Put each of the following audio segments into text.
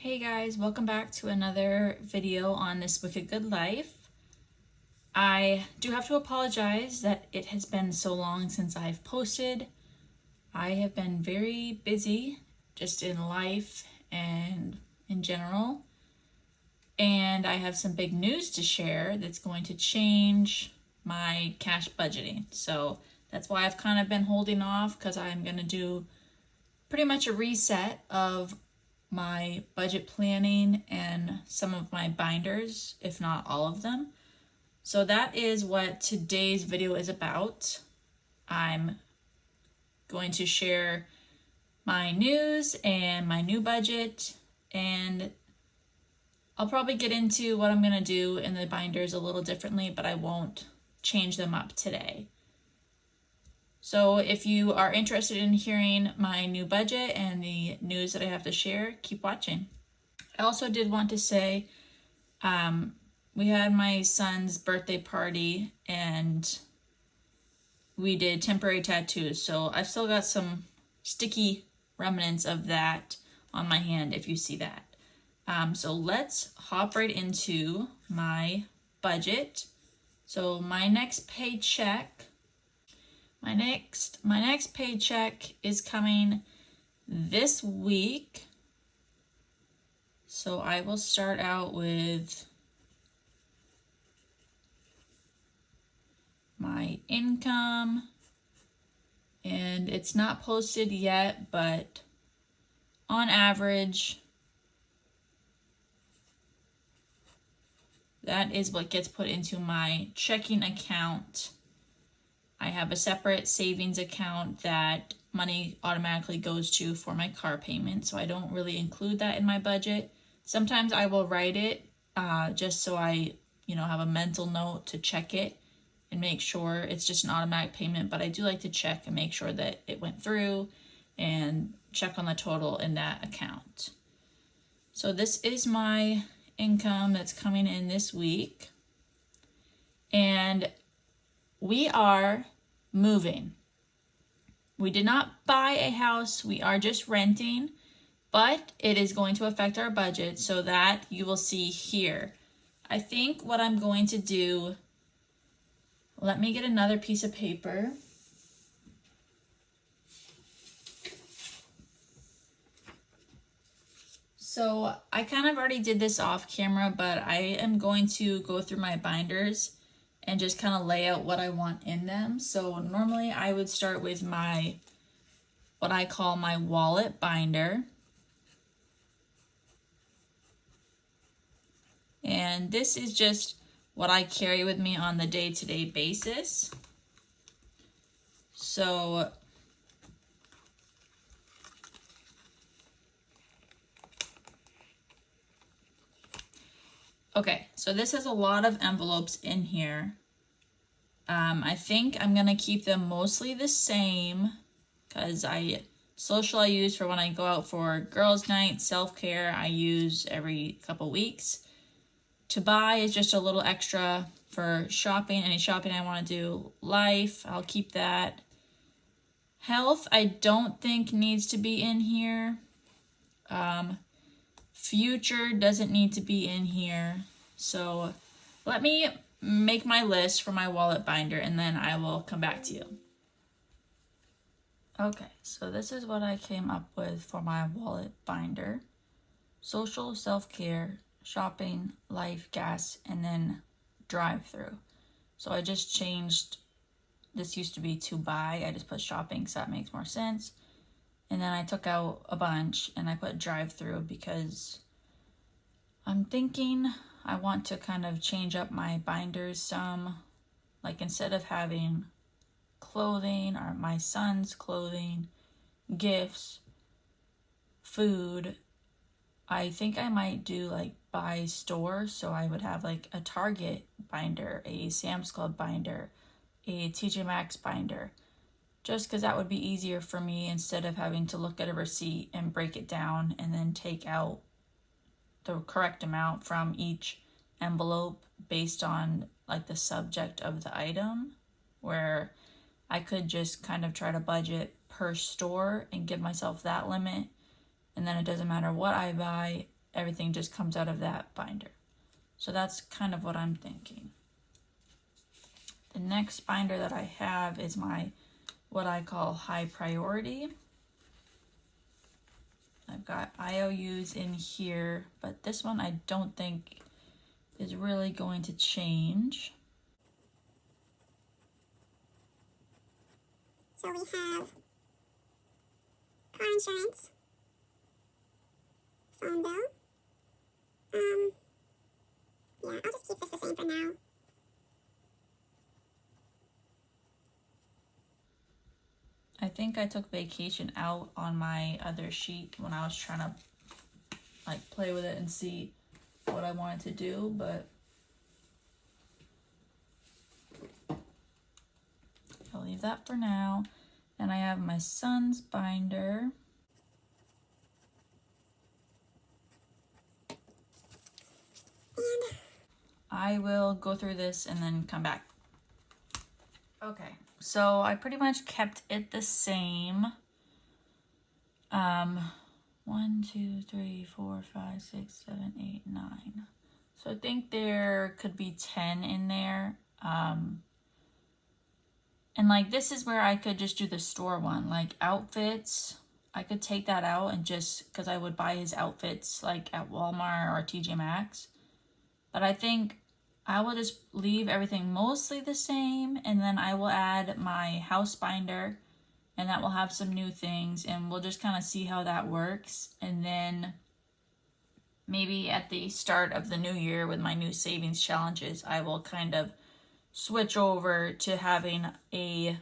Hey guys, welcome back to another video on This Wicked Good Life. I do have to apologize that it has been so long since I've posted. I have been very busy just in life and in general. And I have some big news to share that's going to change my cash budgeting. So that's why I've kind of been holding off, because I'm going to do pretty much a reset of my budget planning and some of my binders, if not all of them. So that is what today's video is about. I'm going to share my news and my new budget, and I'll probably get into what I'm going to do in the binders a little differently, but I won't change them up today. So if you are interested in hearing my new budget and the news that I have to share, keep watching. I also did want to say, we had my son's birthday party and we did temporary tattoos. So I've still got some sticky remnants of that on my hand if you see that. So let's hop right into my budget. So my next paycheck is coming this week. So I will start out with my income, and it's not posted yet, but on average, that is what gets put into my checking account. I have a separate savings account that money automatically goes to for my car payment, so I don't really include that in my budget. Sometimes I will write it just so I, have a mental note to check it and make sure it's just an automatic payment, but I do like to check and make sure that it went through and check on the total in that account. So this is my income that's coming in this week, and we are moving. We did not buy a house, we are just renting, but it is going to affect our budget, so that you will see here. I think what I'm going to do, let me get another piece of paper. So I kind of already did this off camera, but I am going to go through my binders and just kind of lay out what I want in them. So normally I would start with what I call my wallet binder. And this is just what I carry with me on the day-to-day basis. So okay, so this has a lot of envelopes in here. I think I'm gonna keep them mostly the same, because social I use for when I go out for girls' night. Self-care I use every couple weeks. To buy is just a little extra for shopping, any shopping I want to do. Life, I'll keep that. Health, I don't think needs to be in here. Future doesn't need to be in here. So let me make my list for my wallet binder, and then I will come back to you. Okay, so this is what I came up with for my wallet binder. Social, self-care, shopping, life, gas, and then drive-through. So I just changed, this used to be to buy, I just put shopping so that makes more sense. And then I took out a bunch and I put drive-through because I'm thinking I want to kind of change up my binders some. Like, instead of having clothing or my son's clothing, gifts, food, I think I might do like by store. So I would have like a Target binder, a Sam's Club binder, a TJ Maxx binder, just because that would be easier for me instead of having to look at a receipt and break it down and then take out the correct amount from each envelope based on like the subject of the item, where I could just kind of try to budget per store and give myself that limit, and then it doesn't matter what I buy, everything just comes out of that binder. So that's kind of what I'm thinking. The next binder that I have is my, what I call high priority. I've got IOUs in here, but this one I don't think is really going to change. So we have car insurance, phone bill. Yeah, I'll just keep this the same for now. I think I took vacation out on my other sheet when I was trying to like play with it and see what I wanted to do, but I'll leave that for now. And I have my son's binder. And I will go through this and then come back. Okay, so I pretty much kept it the same. 1, 2, 3, 4, 5, 6, 7, 8, 9. So I think there could be 10 in there. And like this is where I could just do the store one, like outfits. I could take that out and just, because I would buy his outfits like at Walmart or TJ Maxx. But I think I will just leave everything mostly the same, and then I will add my house binder, and that will have some new things, and we'll just kind of see how that works. And then maybe at the start of the new year with my new savings challenges, I will kind of switch over to having a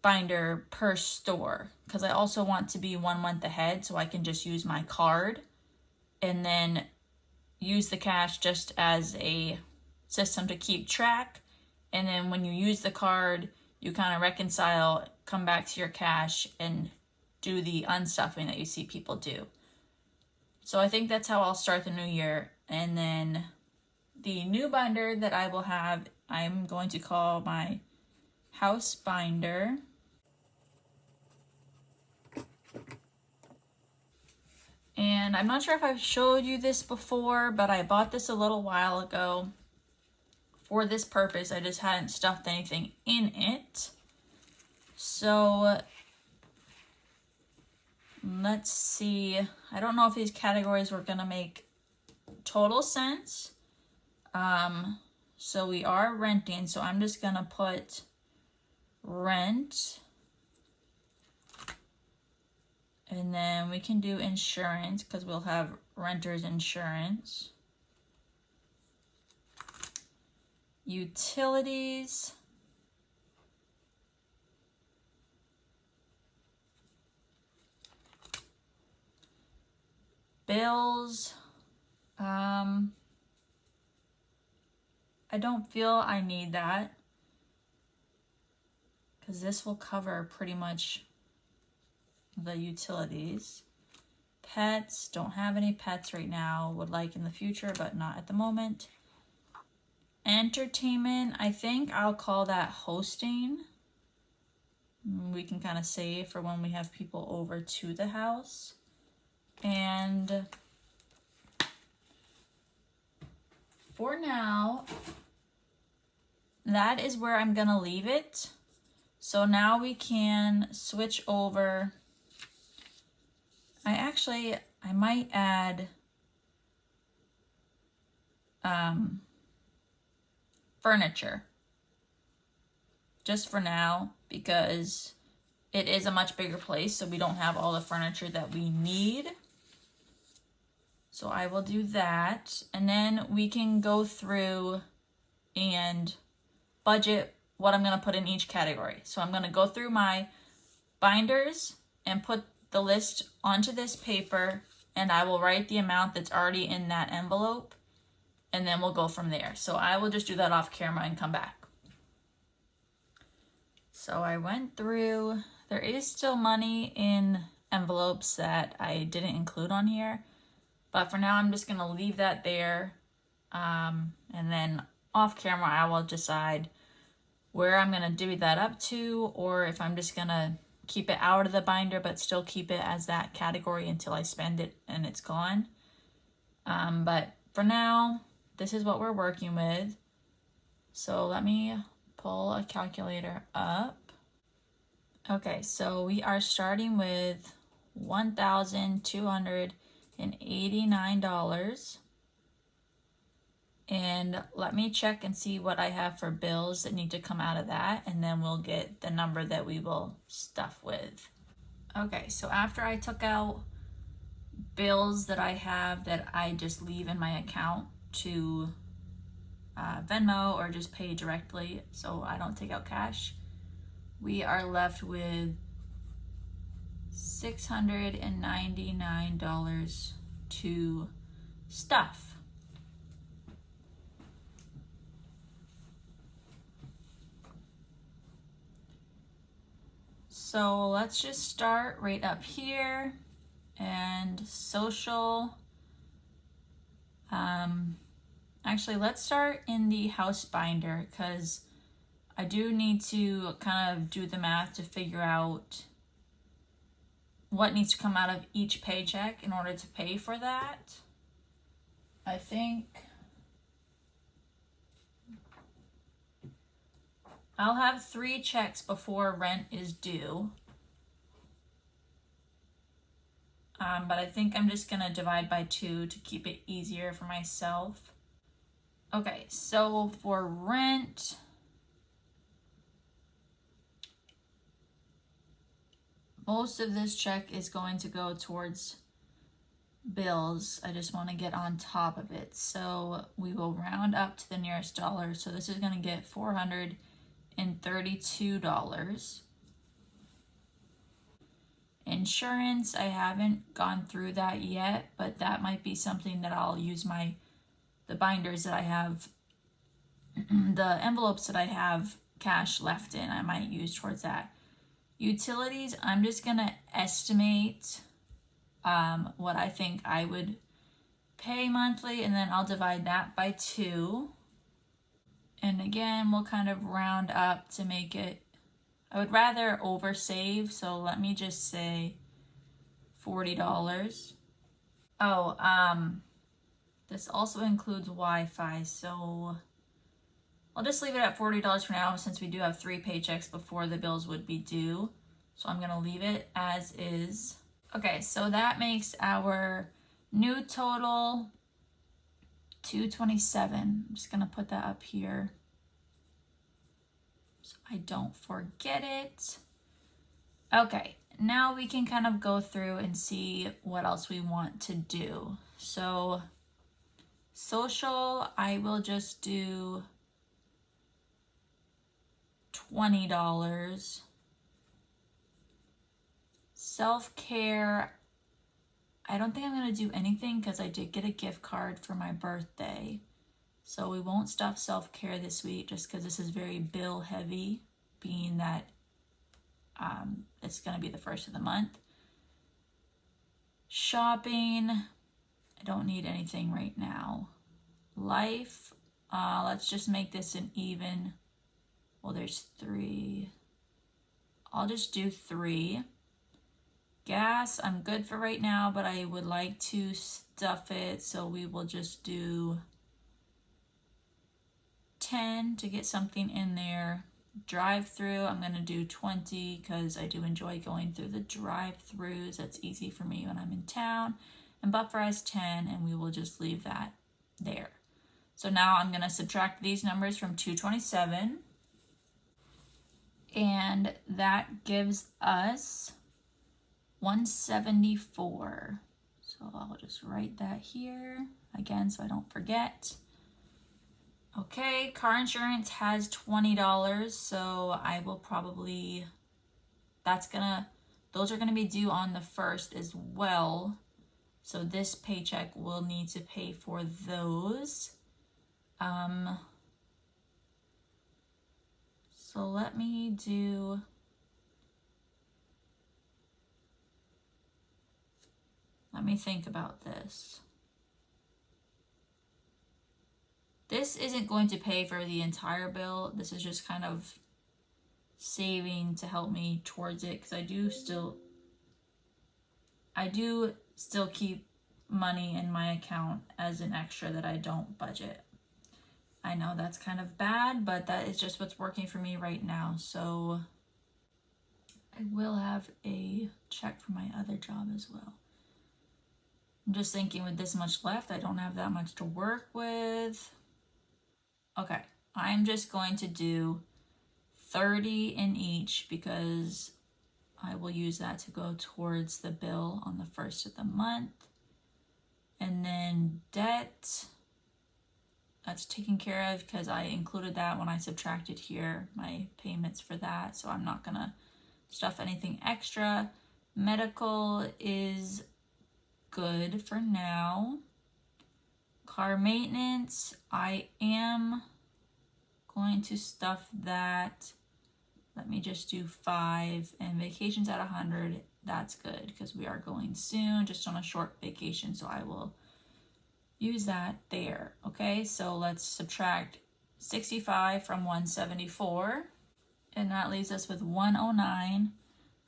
binder per store, because I also want to be 1 month ahead, so I can just use my card and then use the cash just as a system to keep track. And then when you use the card, you kind of reconcile, come back to your cash and do the unstuffing that you see people do. So I think that's how I'll start the new year. And then the new binder that I will have, I'm going to call my house binder. And I'm not sure if I've showed you this before, but I bought this a little while ago for this purpose. I just hadn't stuffed anything in it. So let's see. I don't know if these categories were gonna make total sense. So we are renting, so I'm just gonna put rent. And then we can do insurance because we'll have renter's insurance. Utilities. Bills. I don't feel I need that because this will cover pretty much the utilities. Pets, don't have any pets right now, would like in the future, but not at the moment. Entertainment, I think I'll call that hosting. We can kind of save for when we have people over to the house. And for now, that is where I'm gonna leave it. So now we can switch over. I might add furniture just for now because it is a much bigger place, so we don't have all the furniture that we need. So I will do that, and then we can go through and budget what I'm going to put in each category. So I'm going to go through my binders and put the list onto this paper, and I will write the amount that's already in that envelope, and then we'll go from there. So I will just do that off camera and come back. So I went through, there is still money in envelopes that I didn't include on here, but for now I'm just going to leave that there, and then off camera I will decide where I'm going to divvy that up to, or if I'm just going to keep it out of the binder but still keep it as that category until I spend it and it's gone. But for now, this is what we're working with. So let me pull a calculator up. Okay, so we are starting with $1,289. And let me check and see what I have for bills that need to come out of that, and then we'll get the number that we will stuff with. Okay, so after I took out bills that I have that I just leave in my account to Venmo or just pay directly so I don't take out cash, we are left with $699 to stuff. So let's just start right up here and social. Actually, let's start in the house binder because I do need to kind of do the math to figure out what needs to come out of each paycheck in order to pay for that. I think I'll have 3 checks before rent is due. But I think I'm just gonna divide by 2 to keep it easier for myself. Okay, so for rent, most of this check is going to go towards bills. I just want to get on top of it. So we will round up to the nearest dollar. So this is going to get $432. Insurance, I haven't gone through that yet, but that might be something that I'll use the binders that I have, the envelopes that I have cash left in, I might use towards that. Utilities, I'm just gonna estimate what I think I would pay monthly, and then I'll divide that by 2. And again, we'll kind of round up to make it, I would rather oversave, so let me just say $40. Oh, this also includes Wi-Fi, so I'll just leave it at $40 for now since we do have 3 paychecks before the bills would be due. So I'm gonna leave it as is. Okay, so that makes our new total $227. I'm just gonna put that up here so I don't forget it. Okay, now we can kind of go through and see what else we want to do. So social, I will just do $20. Self-care, I don't think I'm going to do anything because I did get a gift card for my birthday. So we won't stuff self-care this week just because this is very bill heavy, being that it's going to be the first of the month. Shopping, I don't need anything right now. Life, let's just make this an even. Well, there's 3. I'll just do 3. Gas, I'm good for right now, but I would like to stuff it, so we will just do 10 to get something in there. Drive-through, I'm going to do 20 because I do enjoy going through the drive-throughs. That's easy for me when I'm in town. And buffer has 10, and we will just leave that there. So now I'm going to subtract these numbers from 227, and that gives us 174. So I'll just write that here again so I don't forget. Okay, car insurance has $20, so I will probably, those are gonna be due on the 1st as well. So this paycheck will need to pay for those. So let me think about this. This isn't going to pay for the entire bill. This is just kind of saving to help me towards it because I do still keep money in my account as an extra that I don't budget. I know that's kind of bad, but that is just what's working for me right now. So I will have a check for my other job as well. I'm just thinking with this much left, I don't have that much to work with. Okay, I'm just going to do 30 in each because I will use that to go towards the bill on the first of the month. And then debt, that's taken care of because I included that when I subtracted here, my payments for that. So I'm not gonna stuff anything extra. Medical is good for now. Car maintenance, I am going to stuff that. Let me just do 5, and vacations at 100. That's good because we are going soon, just on a short vacation. So I will use that there. Okay, so let's subtract 65 from 174, and that leaves us with 109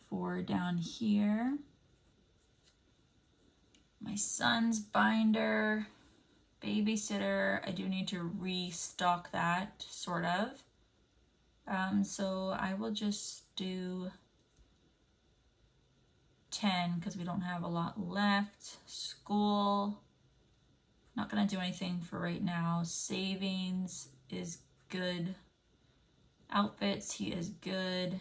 for down here. My son's binder, babysitter, I do need to restock that, sort of. So I will just do 10 because we don't have a lot left. School, not gonna do anything for right now. Savings is good. Outfits, he is good.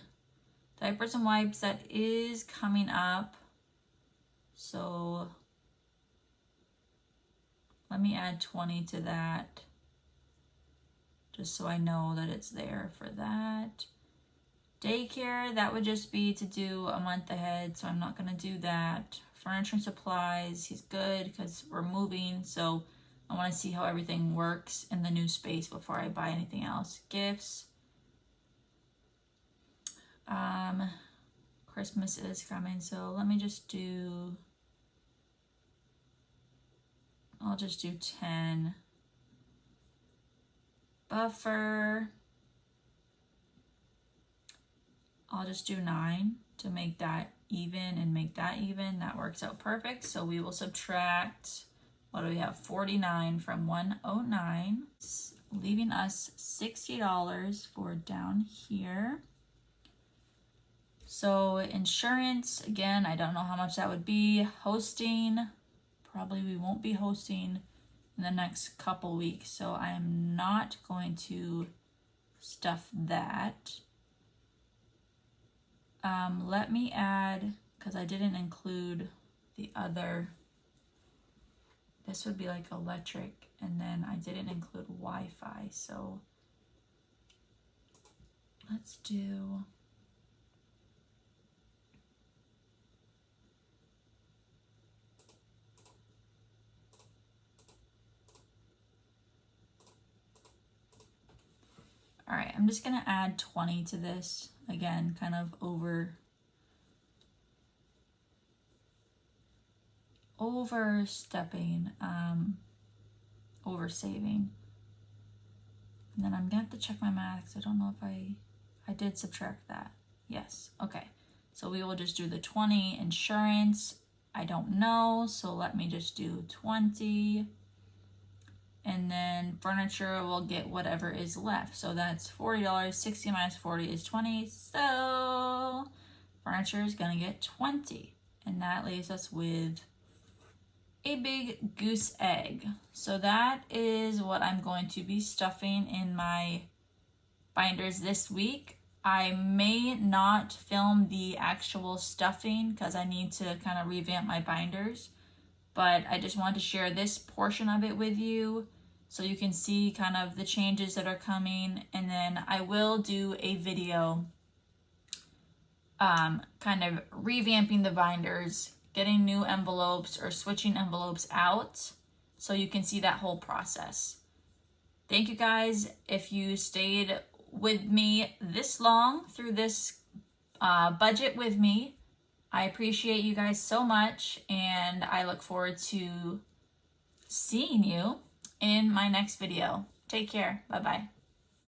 Diapers and wipes, that is coming up. So let me add 20 to that, just so I know that it's there for that. Daycare, that would just be to do a month ahead, so I'm not gonna do that. Furniture and supplies, he's good because we're moving, so I wanna see how everything works in the new space before I buy anything else. Gifts. Christmas is coming, so let me just do, I'll just do 10. Buffer, I'll just do 9 to make that even and make that even. That works out perfect. So we will subtract, what do we have, 49 from 109, leaving us $60 for down here. So insurance, again, I don't know how much that would be. Hosting, probably we won't be hosting in the next couple weeks, so I am not going to stuff that. Let me add, because I didn't include the other, this would be like electric, and then I didn't include Wi-Fi, so let's do, all right, I'm just gonna add 20 to this, again, kind of overstepping, oversaving. And then I'm gonna have to check my math because I don't know if I did subtract that. Yes, okay. So we will just do the 20. Insurance, I don't know, so let me just do 20. And then furniture will get whatever is left. So that's $40. 60 minus 40 is 20. So furniture is gonna get 20. And that leaves us with a big goose egg. So that is what I'm going to be stuffing in my binders this week. I may not film the actual stuffing because I need to kind of revamp my binders, but I just wanted to share this portion of it with you so you can see kind of the changes that are coming. And then I will do a video kind of revamping the binders, getting new envelopes or switching envelopes out so you can see that whole process. Thank you guys if you stayed with me this long through this budget with me. I appreciate you guys so much, and I look forward to seeing you in my next video. Take care. Bye-bye.